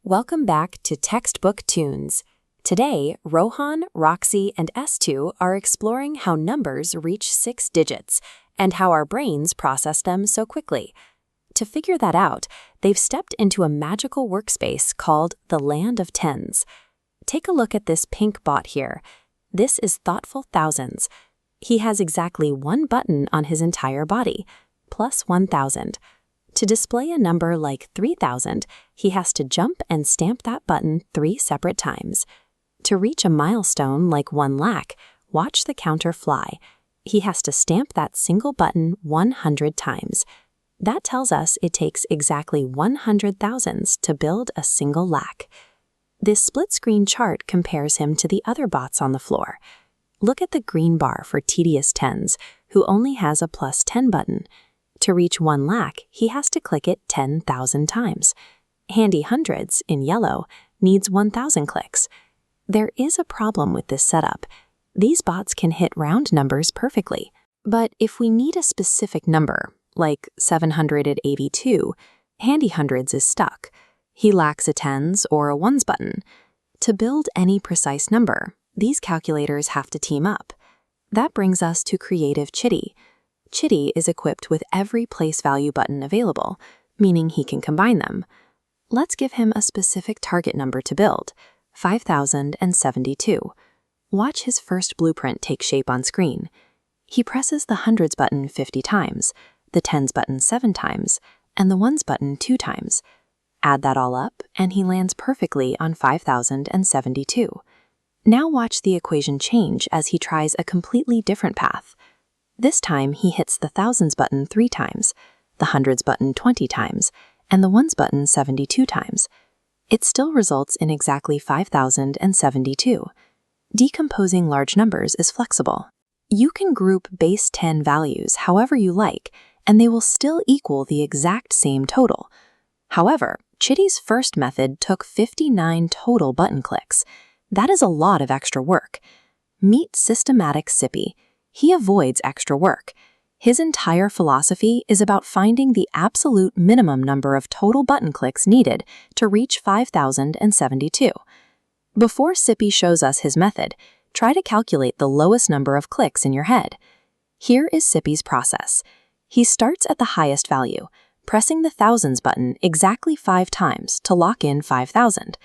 Welcome back to Textbook Toonz. Today, Rohan, Roxie, and Estu are exploring how numbers reach 6 digits and how our brains process them so quickly. To figure that out, they've stepped into a magical workspace called the Land of Tens. Take a look at this pink bot here. This is Thoughtful Thousands. He has exactly one button on his entire body, plus 1,000. To display a number like 3,000, he has to jump and stamp that button 3 separate times. To reach a milestone like 1 lakh, watch the counter fly. He has to stamp that single button 100 times. That tells us it takes exactly 100 thousands to build a single lakh. This split-screen chart compares him to the other bots on the floor. Look at the green bar for Tedious Tens, who only has a plus 10 button. To reach 1 lakh, he has to click it 10,000 times. Handy Hundreds, in yellow, needs 1,000 clicks. There is a problem with this setup. These bots can hit round numbers perfectly. But if we need a specific number, like 782, Handy Hundreds is stuck. He lacks a tens or a ones button. To build any precise number, these calculators have to team up. That brings us to creative Chitti. Chitti is equipped with every place value button available, meaning he can combine them. Let's give him a specific target number to build, 5,072. Watch his first blueprint take shape on screen. He presses the hundreds button 50 times, the tens button 7 times, and the ones button 2 times. Add that all up, and he lands perfectly on 5,072. Now watch the equation change as he tries a completely different path. This time, he hits the thousands button 3 times, the hundreds button 20 times, and the ones button 72 times. It still results in exactly 5,072. Decomposing large numbers is flexible. You can group base 10 values however you like, and they will still equal the exact same total. However, Chitti's first method took 59 total button clicks. That is a lot of extra work. Meet Systematic Sippy. He avoids extra work. His entire philosophy is about finding the absolute minimum number of total button clicks needed to reach 5,072. Before Sippy shows us his method, try to calculate the lowest number of clicks in your head. Here is Sippy's process. He starts at the highest value, pressing the thousands button exactly 5 times to lock in 5,000.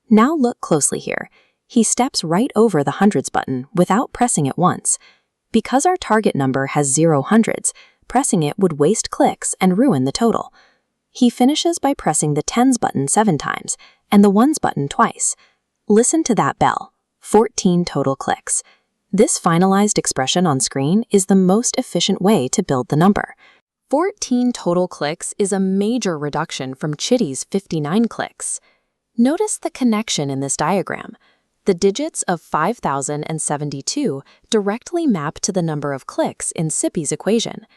Now look closely here. He steps right over the hundreds button without pressing it once. Because our target number has 0 hundreds, pressing it would waste clicks and ruin the total. He finishes by pressing the tens button 7 times and the ones button twice. Listen to that bell, 14 total clicks. This finalized expression on screen is the most efficient way to build the number. 14 total clicks is a major reduction from Chitti's 59 clicks. Notice the connection in this diagram. The digits of 5,072 directly map to the number of clicks in Sippy's equation.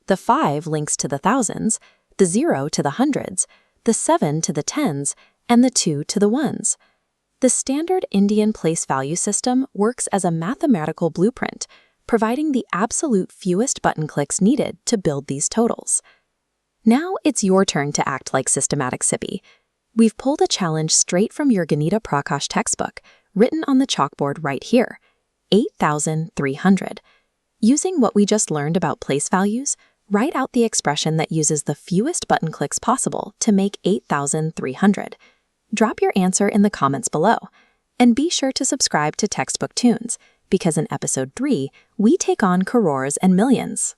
The 5 links to the thousands, the 0 to the hundreds, the 7 to the tens, and the 2 to the ones. The standard Indian place value system works as a mathematical blueprint, providing the absolute fewest button clicks needed to build these totals. Now it's your turn to act like Systematic Sippy. We've pulled a challenge straight from your Ganita Prakash textbook, written on the chalkboard right here, 8,300. Using what we just learned about place values, write out the expression that uses the fewest button clicks possible to make 8,300. Drop your answer in the comments below. And be sure to subscribe to Textbook Toonz, because in Episode 3, we take on crores and millions.